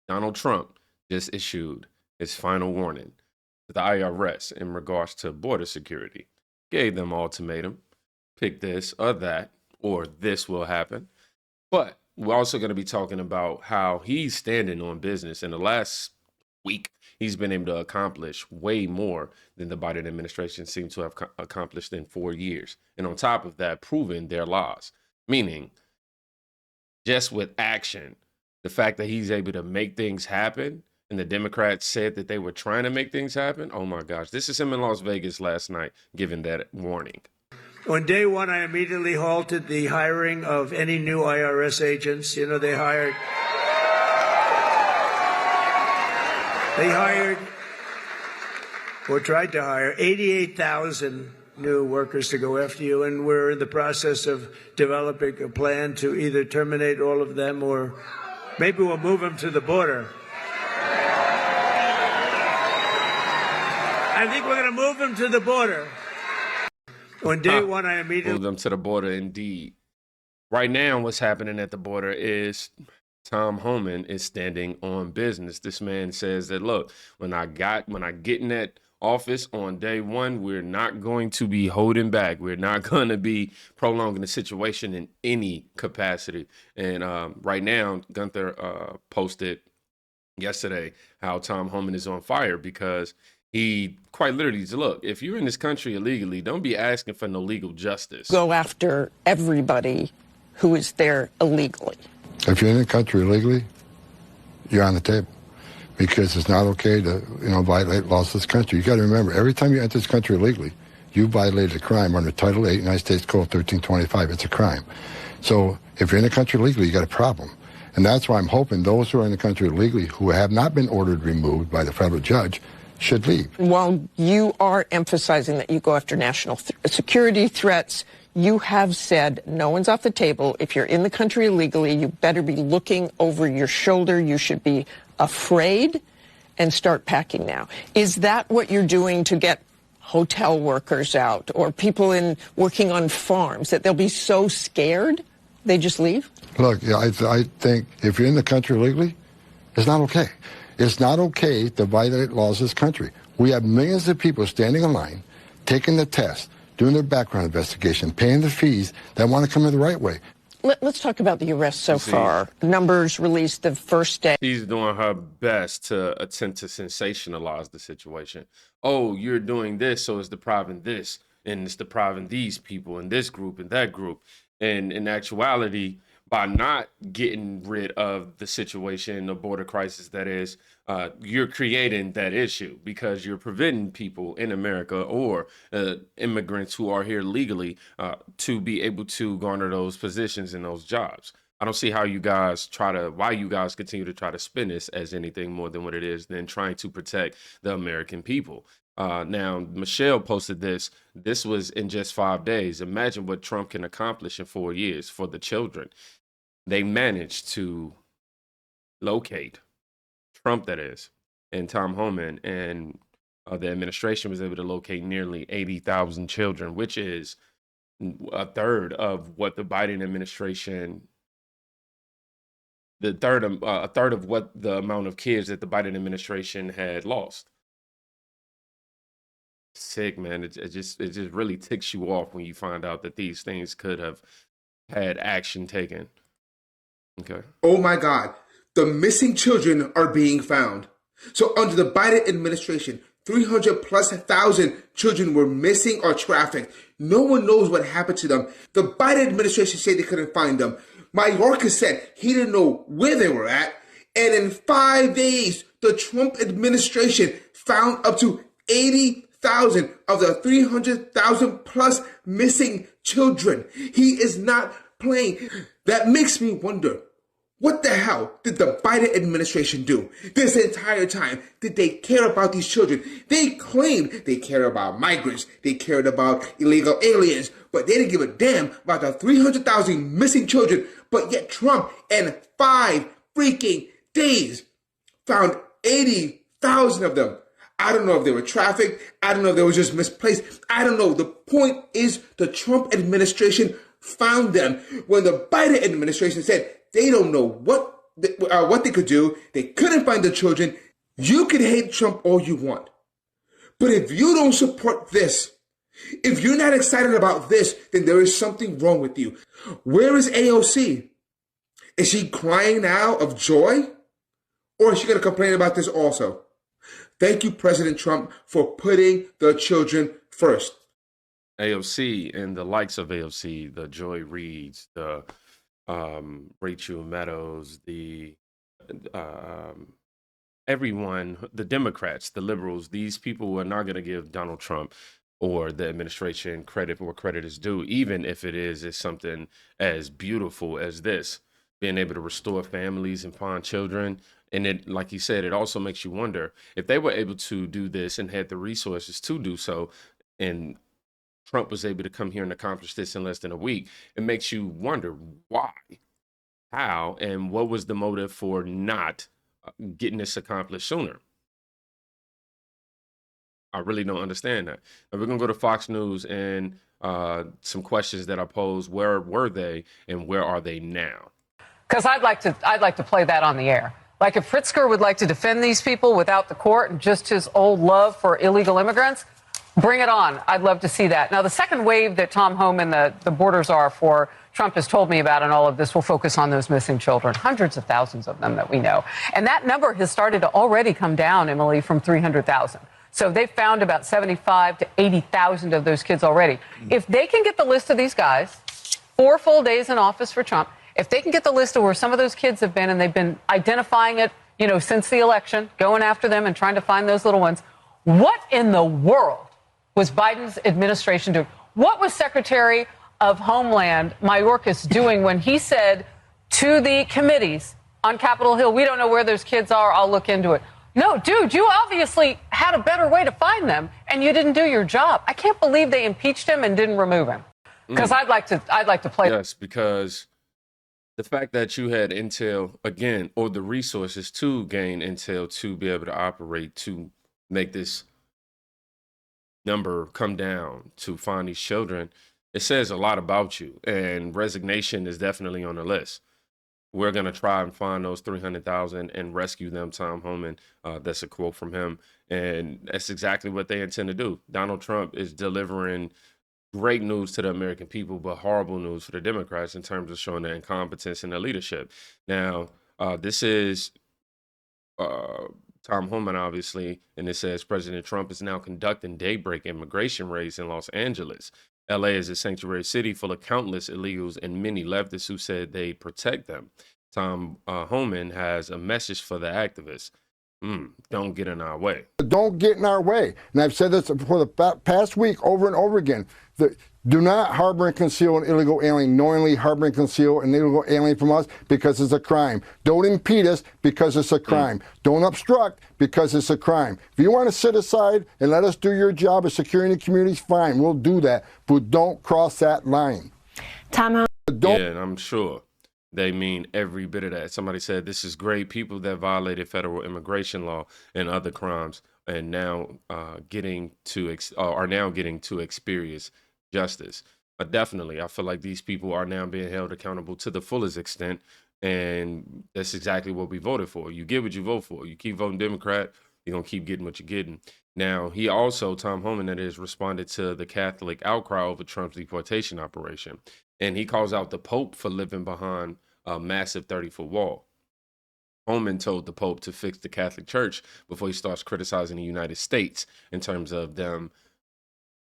Donald Trump just issued his final warning to the IRS in regards to border security. Gave them ultimatum, pick this or that, or this will happen. But we're also going to be talking about how he's standing on business. In the last week, he's been able to accomplish way more than the Biden administration seemed to have accomplished in 4 years. And on top of that, proving their laws, meaning just with action, the fact that he's able to make things happen, and the Democrats said that they were trying to make things happen. Oh my gosh, this is him in Las Vegas last night, giving that warning. On day one, I immediately halted the hiring of any new IRS agents. You know, they hired or tried to hire 88,000 new workers to go after you, and we're in the process of developing a plan to either terminate all of them or maybe we'll move them to the border. I think we're going to move them to the border. On day one, I immediately moved them to the border. Indeed. Right now, what's happening at the border is Tom Homan is standing on business. This man says that, look, when I get in that office on day one, we're not going to be holding back. We're not going to be prolonging the situation in any capacity. And right now, Gunther posted yesterday how Tom Homan is on fire because he quite literally said, look, if you're in this country illegally, don't be asking for no legal justice. Go after everybody who is there illegally. If you're in the country illegally, you're on the table because it's not okay to, violate laws of this country. You got to remember, every time you enter this country illegally, you violated a crime under Title 8, United States Code 1325. It's a crime. So if you're in the country illegally, you got a problem. And that's why I'm hoping those who are in the country illegally who have not been ordered removed by the federal judge should leave. While you are emphasizing that you go after national security threats, you have said no one's off the table. If you're in the country illegally, you better be looking over your shoulder. You should be afraid and start packing now. Is that what you're doing to get hotel workers out or people working on farms, that they'll be so scared they just leave? Look, I think if you're in the country illegally, it's not okay. It's not okay to violate laws of this country. We have millions of people standing in line, taking the test, doing their background investigation, paying the fees that want to come in the right way. Let's talk about the arrests so far. Numbers released the first day. She's doing her best to attempt to sensationalize the situation. Oh, you're doing this, so it's depriving this, and it's depriving these people in this group and that group. And in actuality, by not getting rid of the situation, the border crisis that is, you're creating that issue because you're preventing people in America or immigrants who are here legally to be able to garner those positions and those jobs. I don't see how why you guys continue to try to spin this as anything more than what it is than trying to protect the American people. Now, Michelle posted this. This was in just 5 days. Imagine what Trump can accomplish in 4 years for the children. They managed to locate Trump, that is, and Tom Homan, and the administration was able to locate nearly 80,000 children, which is a third of what the Biden administration, a third of what the amount of kids that the Biden administration had lost. Sick, man. It just really ticks you off when you find out that these things could have had action taken. Okay. Oh my God. The missing children are being found. So under the Biden administration, 300,000+ children were missing or trafficked. No one knows what happened to them. The Biden administration said they couldn't find them. Mayorkas said he didn't know where they were at. And in 5 days, the Trump administration found up to 80,000 of the 300,000+ missing children. He is not playing. That makes me wonder, what the hell did the Biden administration do this entire time? Did they care about these children? They claimed they cared about migrants. They cared about illegal aliens, but they didn't give a damn about the 300,000 missing children. But yet Trump, in 5 freaking days, found 80,000 of them. I don't know if they were trafficked. I don't know if they were just misplaced. I don't know. The point is the Trump administration found them when the Biden administration said they don't know what what they could do. They couldn't find the children. You can hate Trump all you want. But if you don't support this, if you're not excited about this, then there is something wrong with you. Where is AOC? Is she crying now of joy? Or is she going to complain about this also? Thank you, President Trump, for putting the children first. AOC and the likes of AOC, the Joy Reids, the Rachel Maddows, the everyone, the Democrats, the liberals, these people are not going to give Donald Trump or the administration credit where credit is due, even if it is something as beautiful as this, being able to restore families and find children. And it, like you said, it also makes you wonder if they were able to do this and had the resources to do so, and Trump was able to come here and accomplish this in less than a week. It makes you wonder why, how, and what was the motive for not getting this accomplished sooner. I really don't understand that. Now we're gonna go to Fox News and some questions that I posed. Where were they and where are they now? Because I'd like to play that on the air. Like if Pritzker would like to defend these people without the court and just his old love for illegal immigrants, bring it on. I'd love to see that. Now, the second wave that Tom Homan, the Border Czar for Trump, has told me about in all of this will focus on those missing children, hundreds of thousands of them that we know. And that number has started to already come down, Emily, from 300,000. So they've found about 75 to 80,000 of those kids already. If they can get the list of these guys, 4 full days in office for Trump, if they can get the list of where some of those kids have been, and they've been identifying it, since the election, going after them and trying to find those little ones, what in the world was Biden's administration doing? What was Secretary of Homeland Mayorkas doing when he said to the committees on Capitol Hill, we don't know where those kids are, I'll look into it? No, dude, you obviously had a better way to find them, and you didn't do your job. I can't believe they impeached him and didn't remove him. Because I'd like to play. Yes, because the fact that you had intel again, or the resources to gain intel to be able to operate to make this number come down to find these children, it says a lot about you. And resignation is definitely on the list. We're going to try and find those 300,000 and rescue them, Tom Homan. That's a quote from him. And that's exactly what they intend to do. Donald Trump is delivering great news to the American people, but horrible news for the Democrats in terms of showing their incompetence in their leadership. Now, this is Tom Homan, obviously, and it says President Trump is now conducting Daybreak immigration raids in Los Angeles. LA is a sanctuary city full of countless illegals and many leftists who said they protect them. Tom Homan has a message for the activists. Don't get in our way. Don't get in our way. And I've said this for the past week over and over again. Do not harbor and conceal an illegal alien, knowingly harbor and conceal an illegal alien from us because it's a crime. Don't impede us because it's a crime. Don't obstruct because it's a crime. If you want to sit aside and let us do your job of securing the communities, fine, we'll do that. But don't cross that line. Yeah, and I'm sure they mean every bit of that. Somebody said this is great. People that violated federal immigration law and other crimes and now are now getting to experience justice. But definitely, I feel like these people are now being held accountable to the fullest extent, and that's exactly what we voted for. You get what you vote for. You keep voting Democrat, you're gonna keep getting what you're getting. Now, he also, Tom Homan, that is, responded to the Catholic outcry over Trump's deportation operation, and he calls out the Pope for living behind a massive 30-foot wall. Homan told the Pope to fix the Catholic Church before he starts criticizing the United States in terms of them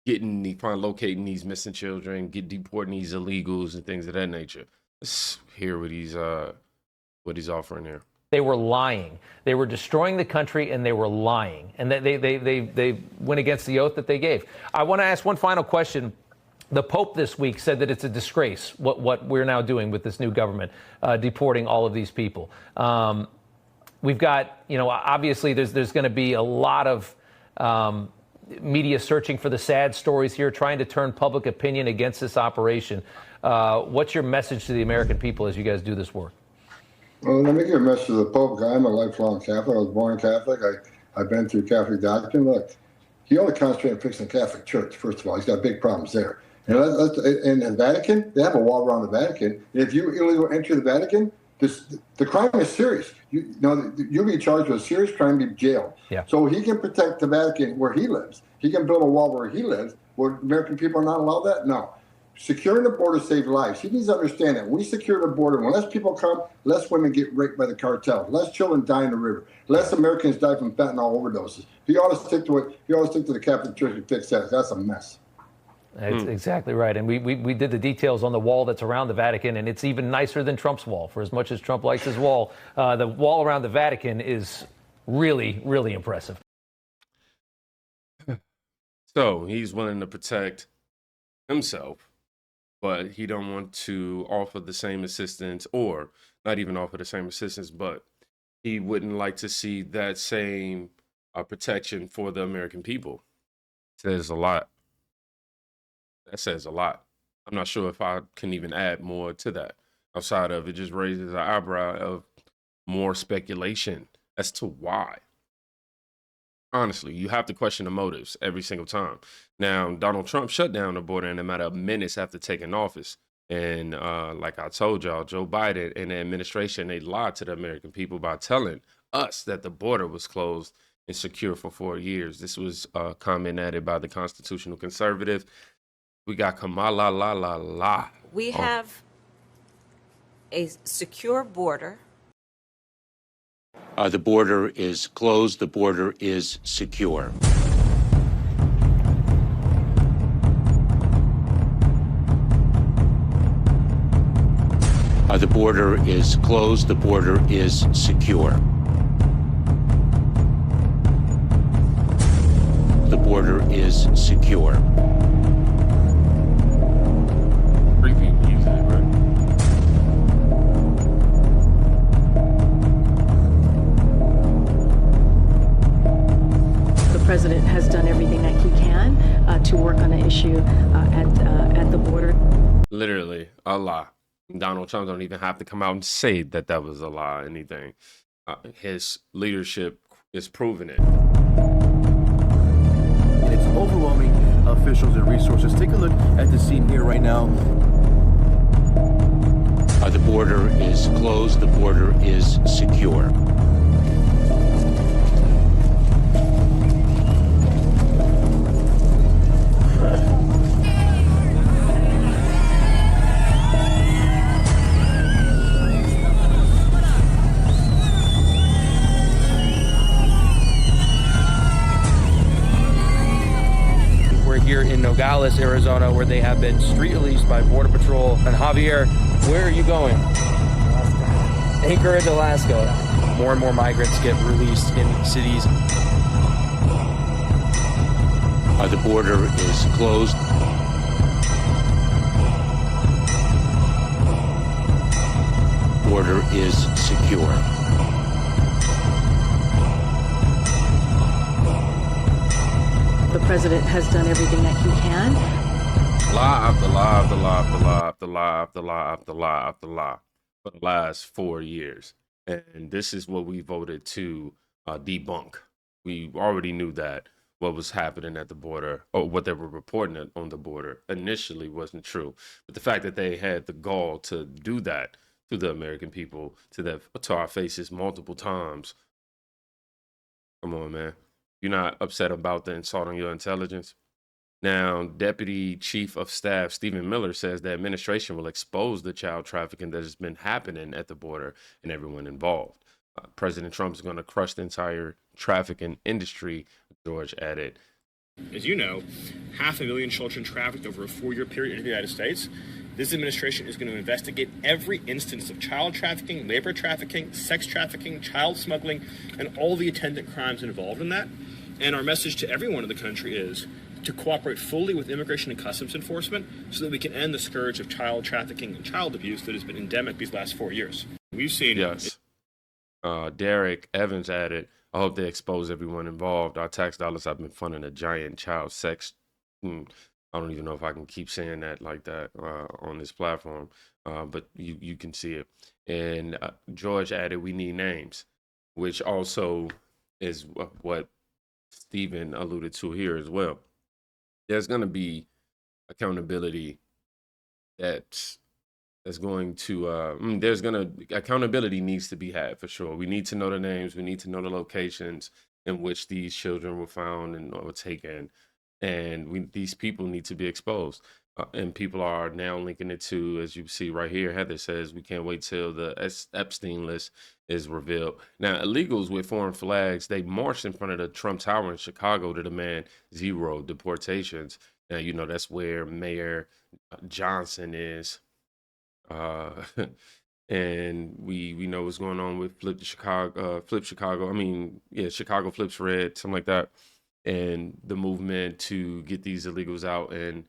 locating these missing children, deporting these illegals and things of that nature. Let's hear what he's offering here. They were lying. They were destroying the country, and they were lying. And they went against the oath that they gave. I want to ask one final question. The Pope this week said that it's a disgrace what we're now doing with this new government, deporting all of these people. We've got, obviously there's going to be a lot of media searching for the sad stories here, trying to turn public opinion against this operation. What's your message to the American people as you guys do this work? Well, let me give a message to the Pope. I'm a lifelong Catholic. I was born Catholic. I've been through Catholic doctrine. Look, he only concentrated on fixing the Catholic Church, first of all. He's got big problems there. And in the Vatican, they have a wall around the Vatican. And if you illegally enter the Vatican, The crime is serious. You'll be charged with a serious crime, be jailed. Yeah. So he can protect the Vatican where he lives. He can build a wall where he lives. Where American people are not allowed that? No. Securing the border saves lives. He needs to understand that. We secure the border. When less people come, less women get raped by the cartel. Less children die in the river. Less Americans die from fentanyl overdoses. He ought to stick to the Catholic Church and fix that. That's a mess. That's exactly right. And we did the details on the wall that's around the Vatican, and it's even nicer than Trump's wall. For as much as Trump likes his wall, the wall around the Vatican is really, really impressive. So he's willing to protect himself, but he don't want to offer the same assistance, or not even offer the same assistance, but he wouldn't like to see that same protection for the American people. Says a lot. That says a lot. I'm not sure if I can even add more to that outside of it just raises an eyebrow of more speculation as to why. Honestly, you have to question the motives every single time. Now, Donald Trump shut down the border in a matter of minutes after taking office. And like I told y'all, Joe Biden and the administration, they lied to the American people by telling us that the border was closed and secure for 4 years. This was comment added by the constitutional conservative. We got Kamala la la la. We have a secure border. The border is closed. The border is secure. The border is closed. The border is secure. The border is secure. Creepy music, right? The president has done everything that he can to work on the issue at the border. Literally a lie. Donald Trump don't even have to come out and say that that was a lie or anything. His leadership is proving it. And it's overwhelming officials and resources. Take a look at the scene here right now. The border is closed. The border is secure. Here in Nogales, Arizona, where they have been street released by Border Patrol. And Javier, where are you going? Alaska. Anchorage, Alaska. More and more migrants get released in cities. The border is closed. Border is secure. The president has done everything that he can. Lie after lie after lie after lie after lie after lie after lie after lie for the last 4 years. And this is what we voted to debunk. We already knew that what was happening at the border, or what they were reporting on the border, initially wasn't true. But the fact that they had the gall to do that to the American people, to our faces multiple times. Come on, man. You're not upset about the insult on your intelligence? Now, Deputy Chief of Staff Stephen Miller says the administration will expose the child trafficking that has been happening at the border and everyone involved. President Trump is going to crush the entire trafficking industry, George added. As you know, 500,000 children trafficked over a 4-year period in the United States. This administration is going to investigate every instance of child trafficking, labor trafficking, sex trafficking, child smuggling, and all the attendant crimes involved in that. And our message to everyone in the country is to cooperate fully with Immigration and Customs Enforcement so that we can end the scourge of child trafficking and child abuse that has been endemic these last 4 years. We've seen... Yes. Derek Evans added, I hope they expose everyone involved. Our tax dollars have been funding a giant child sex. I don't even know if I can keep saying that like that on this platform, but you can see it. And George added, we need names, which also is what Stephen alluded to here as well. There's going to be accountability that's that's going to there's gonna accountability needs to be had for sure. We need to know the names, we need to know the locations in which these children were found and were taken, and these people need to be exposed. And people are now linking it to, as you see right here, Heather says we can't wait till the Epstein list is revealed. Now, illegals with foreign flags, they marched in front of the Trump Tower in Chicago to demand 0 deportations. Now, you know, that's where Mayor Johnson is. And we know what's going on with Flip Chicago. I mean, yeah, Chicago Flips Red, something like that. And the movement to get these illegals out, and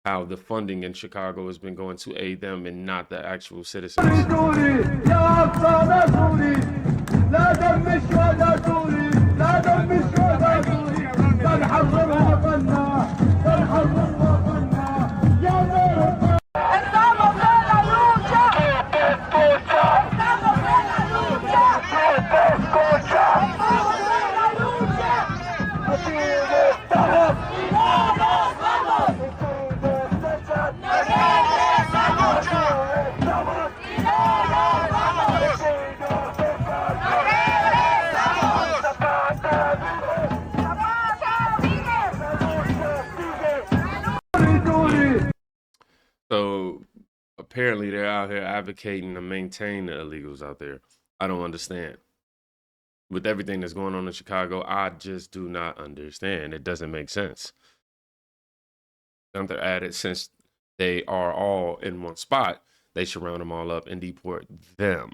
how the funding in Chicago has been going to aid them and not the actual citizens. So apparently they're out here advocating to maintain the illegals out there. I don't understand. With everything that's going on in Chicago, I just do not understand. It doesn't make sense. They're added, since they are all in one spot, they should round them all up and deport them.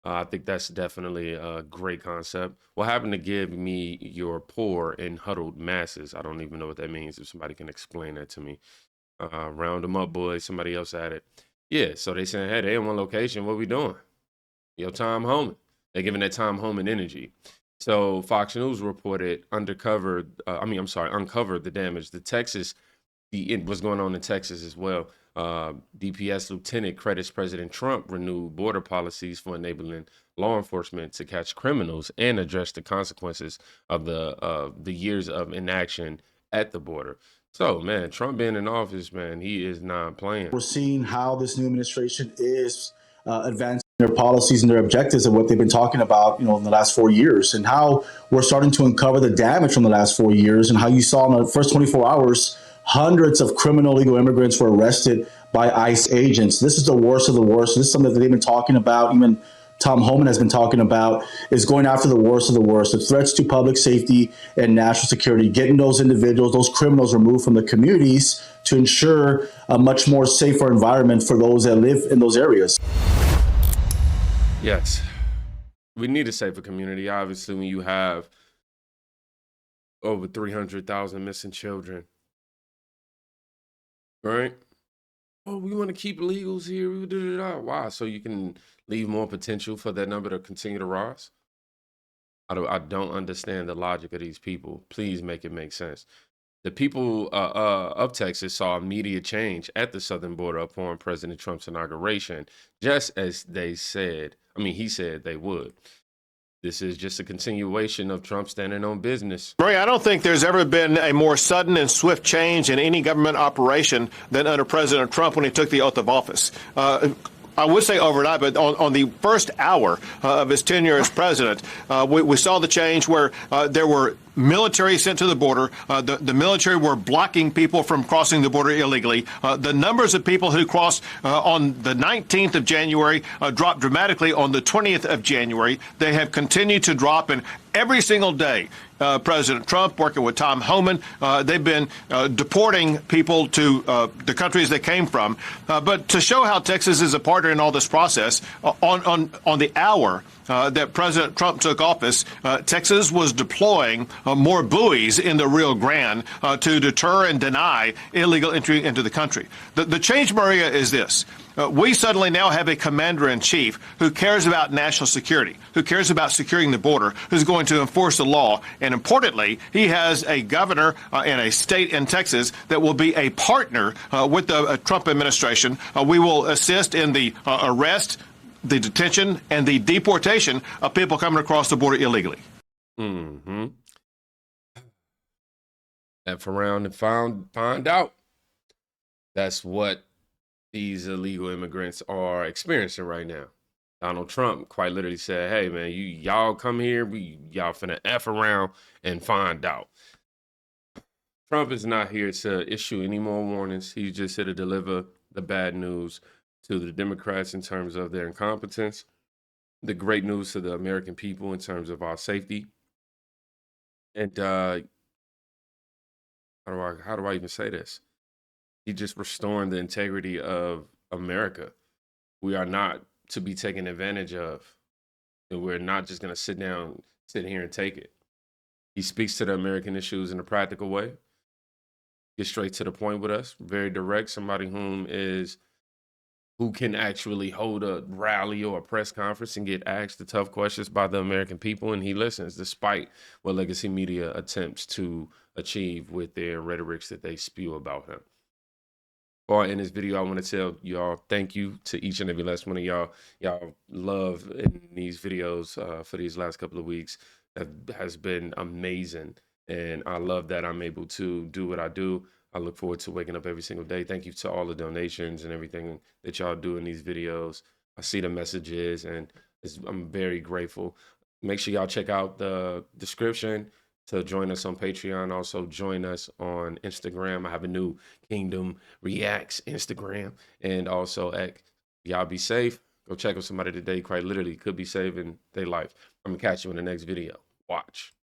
I think that's definitely a great concept. What happened to give me your poor and huddled masses? I don't even know what that means. If somebody can explain that to me. Round them up, boys. Somebody else at it. Yeah, so they saying, hey, they in one location. What we doing? Yo, Tom Homan. They're giving that Tom Homan energy. So Fox News reported uncovered the damage. What's going on in Texas as well. DPS lieutenant credits President Trump renewed border policies for enabling law enforcement to catch criminals and address the consequences of the years of inaction at the border. So, man, Trump being in office, man, he is not playing. We're seeing how this new administration is advancing their policies and their objectives and what they've been talking about, in the last 4 years, and how we're starting to uncover the damage from the last 4 years, and how you saw in the first 24 hours, hundreds of criminal illegal immigrants were arrested by ICE agents. This is the worst of the worst. This is something that they've been talking about. Even Tom Homan has been talking about, is going after the worst of the worst, the threats to public safety and national security, getting those individuals, those criminals removed from the communities to ensure a much more safer environment for those that live in those areas. Yes, we need a safer community. Obviously, when you have over 300,000 missing children, right? Oh, we want to keep illegals here. Why? So you can leave more potential for that number to continue to rise? I don't understand the logic of these people. Please make it make sense. The people of Texas saw immediate change at the southern border upon President Trump's inauguration, just as he said they would. This is just a continuation of Trump standing on business. Murray, I don't think there's ever been a more sudden and swift change in any government operation than under President Trump when he took the oath of office. I would say overnight, but on the first hour of his tenure as president, we saw the change where there were military sent to the border. The military were blocking people from crossing the border illegally. The numbers of people who crossed on the 19th of January dropped dramatically on the 20th of January. They have continued to drop, and every single day, President Trump, working with Tom Homan, they've been deporting people to the countries they came from. But to show how Texas is a partner in all this process, on the hour that President Trump took office, Texas was deploying more buoys in the Rio Grande to deter and deny illegal entry into the country. The change, Maria, is this. We suddenly now have a commander-in-chief who cares about national security, who cares about securing the border, who's going to enforce the law. And importantly, he has a governor in a state in Texas that will be a partner with the Trump administration. We will assist in the arrest, the detention, and the deportation of people coming across the border illegally. Mm-hmm. F around and find out. That's what these illegal immigrants are experiencing right now. Donald Trump quite literally said, "Hey man, y'all come here, y'all finna F around and find out." Trump is not here to issue any more warnings. He's just here to deliver the bad news to the Democrats in terms of their incompetence, the great news to the American people in terms of our safety. And how do I even say this? He's just restoring the integrity of America. We are not to be taken advantage of. And we're not just going to sit here and take it. He speaks to the American issues in a practical way, get straight to the point with us, very direct, somebody who can actually hold a rally or a press conference and get asked the tough questions by the American people, and he listens despite what legacy media attempts to achieve with their rhetorics that they spew about him. In this video, I want to tell y'all thank you to each and every last one of y'all. Y'all love in these videos for these last couple of weeks that has been amazing. And I love that I'm able to do what I do. I look forward to waking up every single day. Thank you to all the donations and everything that y'all do in these videos. I see the messages and I'm very grateful. Make sure y'all check out the description to join us on Patreon. Also join us on Instagram. I have a new Kingdom Reacts Instagram and also X. Y'all be safe. Go check on somebody today. Quite literally could be saving their life. I'm gonna catch you in the next video. Watch.